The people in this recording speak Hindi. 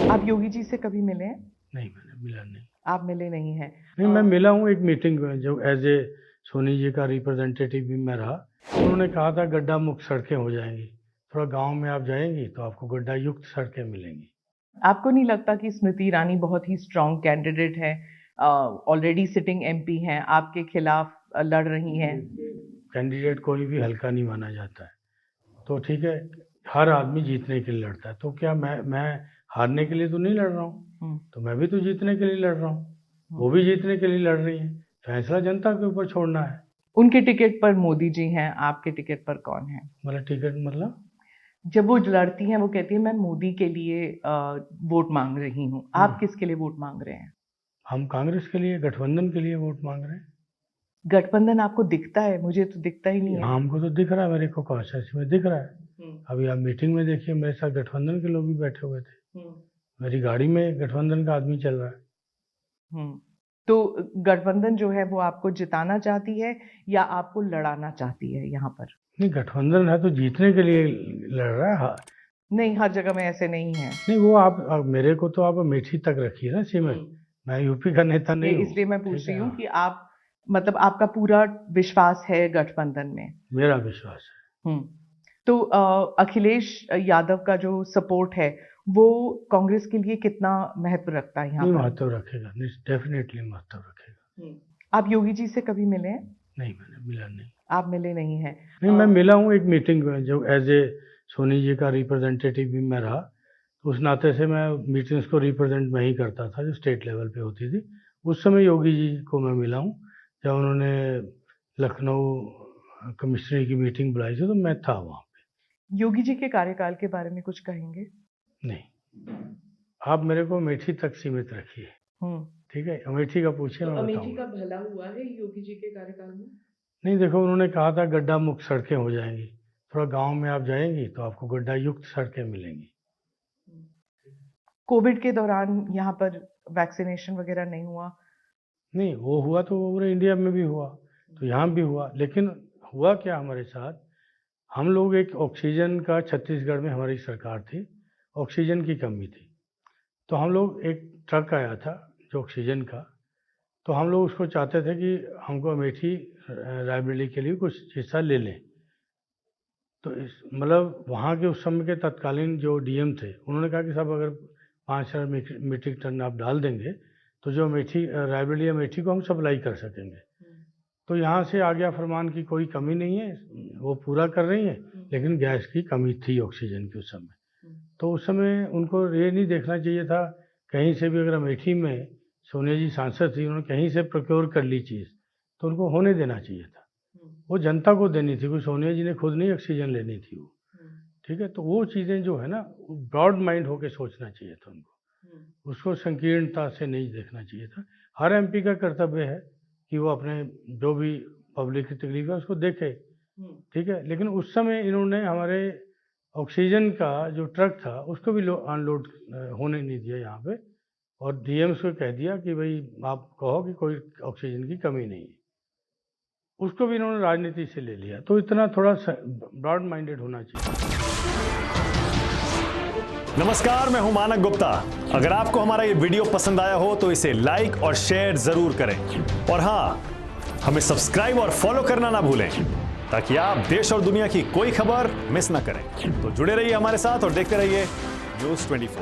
आप योगी जी से कभी मिले हैं? नहीं, मैंने मिला नहीं। आप मिले नहीं हैं? नहीं, मैं मिला हूँ एक मीटिंग में, जो एज ए सोनी जी का रिप्रेजेंटेटिव भी मैं रहा। उन्होंने कहा था गड्ढा मुक्त सड़कें हो जाएंगी, थोड़ा गांव में आप जाएंगी तो आपको गड्ढा युक्त सड़कें मिलेंगी। आपको नहीं लगता कि स्मृति ईरानी बहुत ही स्ट्रांग कैंडिडेट है, ऑलरेडी सिटिंग एमपी हैं, आपके खिलाफ लड़ रही हैं? कैंडिडेट कोई भी हल्का नहीं माना जाता है, तो ठीक है, हर आदमी जीतने के लिए लड़ता है, तो क्या मैं हारने के लिए तो नहीं लड़ रहा हूँ, तो मैं भी तो जीतने के लिए लड़ रहा हूँ, वो भी जीतने के लिए लड़ रही है। फैसला जनता के ऊपर छोड़ना है। उनके टिकट पर मोदी जी हैं, आपके टिकट पर कौन है? मतलब टिकट मतलब जब वो लड़ती हैं वो कहती है मैं मोदी के लिए वोट मांग रही हूँ, आप किसके लिए वोट मांग रहे हैं? हम कांग्रेस के लिए, गठबंधन के लिए वोट मांग रहे हैं। गठबंधन आपको दिखता है? मुझे तो दिखता ही नहीं है। हाँ, हमको तो दिख रहा है, मेरे को कॉन्स्टिट्यूंसी में दिख रहा है। अभी आप मीटिंग में देखिए, मेरे साथ गठबंधन के लोग भी बैठे हुए थे, मेरी गाड़ी में गठबंधन का आदमी चल रहा है। तो गठबंधन जो है वो आपको जिताना चाहती है या आपको लड़ाना चाहती है यहाँ पर? नहीं, गठबंधन है तो जीतने के लिए लड़ रहा है। हाँ। नहीं, हर जगह में ऐसे नहीं है। नहीं, वो आप मेरे को तो आप अमेठी तक रखिए ना सीमेंट, मैं यूपी का नेता नहीं हूँ। इसलिए मैं पूछ रही हूँ कि आप मतलब आपका पूरा विश्वास है गठबंधन में? मेरा विश्वास है। तो अखिलेश यादव का जो सपोर्ट है वो कांग्रेस के लिए कितना महत्व रखता है यहाँ पर? महत्व रखेगा, डेफिनेटली महत्व रखेगा। आप योगी जी से कभी मिले हैं? नहीं, मैंने मिला नहीं। आप मिले नहीं हैं? नहीं, मैं मिला हूँ एक मीटिंग में, जो एज ए सोनी जी का रिप्रेजेंटेटिव भी मैं रहा, तो उस नाते से मैं मीटिंग्स को रिप्रेजेंट मैं ही करता था जो स्टेट लेवल पे होती थी। उस समय योगी जी को मैं मिला हूँ, जब उन्होंने लखनऊ कमिश्नरी की मीटिंग बुलाई थी तो मैं था वहाँ पे। योगी जी के कार्यकाल के बारे में कुछ कहेंगे? नहीं, आप मेरे को अमेठी तक सीमित रखिए, ठीक है? अमेठी का पूछिए, मैं अमेठी का भला हुआ है योगी जी के कार्यकाल में? नहीं, देखो, उन्होंने कहा था गड्ढा मुक्त सड़कें हो जाएंगी, थोड़ा गांव में आप जाएंगी तो आपको गड्ढा युक्त सड़कें मिलेंगी। कोविड के दौरान यहाँ पर वैक्सीनेशन वगैरह नहीं हुआ? नहीं, वो हुआ तो पूरे इंडिया में भी हुआ, तो यहाँ भी हुआ, लेकिन हुआ क्या हमारे साथ, हम लोग एक ऑक्सीजन का, छत्तीसगढ़ में हमारी सरकार थी, ऑक्सीजन की कमी थी, तो हम लोग, एक ट्रक आया था जो ऑक्सीजन का, तो हम लोग उसको चाहते थे कि हमको अमेठी रायबरेली के लिए कुछ हिस्सा ले लें। तो इस मतलब वहाँ के उस समय के तत्कालीन जो डीएम थे, उन्होंने कहा कि साहब अगर 5000 मीट्रिक टन आप डाल देंगे तो जो अमेठी रायबरेली अमेठी को हम सप्लाई कर सकेंगे। तो यहाँ से आ गया फरमान की कोई कमी नहीं है, वो पूरा कर रही है, लेकिन गैस की कमी थी ऑक्सीजन की उस समय। तो उस समय उनको ये नहीं देखना चाहिए था, कहीं से भी अगर अमेठी में सोनिया जी सांसद थी, उन्होंने कहीं से प्रोक्योर कर ली चीज़, तो उनको होने देना चाहिए था, वो जनता को देनी थी, कोई सोनिया जी ने खुद नहीं ऑक्सीजन लेनी थी वो, ठीक है? तो वो चीज़ें जो है ना, ब्रॉड माइंड होके सोचना चाहिए था उनको, उसको संकीर्णता से नहीं देखना चाहिए था। हर एमपी का कर्तव्य है कि वो अपने जो भी पब्लिक की तकलीफ है उसको देखे, ठीक है? लेकिन उस समय इन्होंने हमारे ऑक्सीजन का जो ट्रक था उसको भी अनलोड होने नहीं दिया यहाँ पे, और डीएम्स को कह दिया कि भाई आप कहो कि कोई ऑक्सीजन की कमी नहीं है, उसको भी इन्होंने राजनीति से ले लिया। तो इतना थोड़ा ब्रॉड माइंडेड होना चाहिए। नमस्कार, मैं हूं मानक गुप्ता। अगर आपको हमारा ये वीडियो पसंद आया हो तो इसे लाइक और शेयर जरूर करें, और हाँ, हमें सब्सक्राइब और फॉलो करना ना भूलें, ताकि आप देश और दुनिया की कोई खबर मिस ना करें। तो जुड़े रहिए हमारे साथ और देखते रहिए News 24।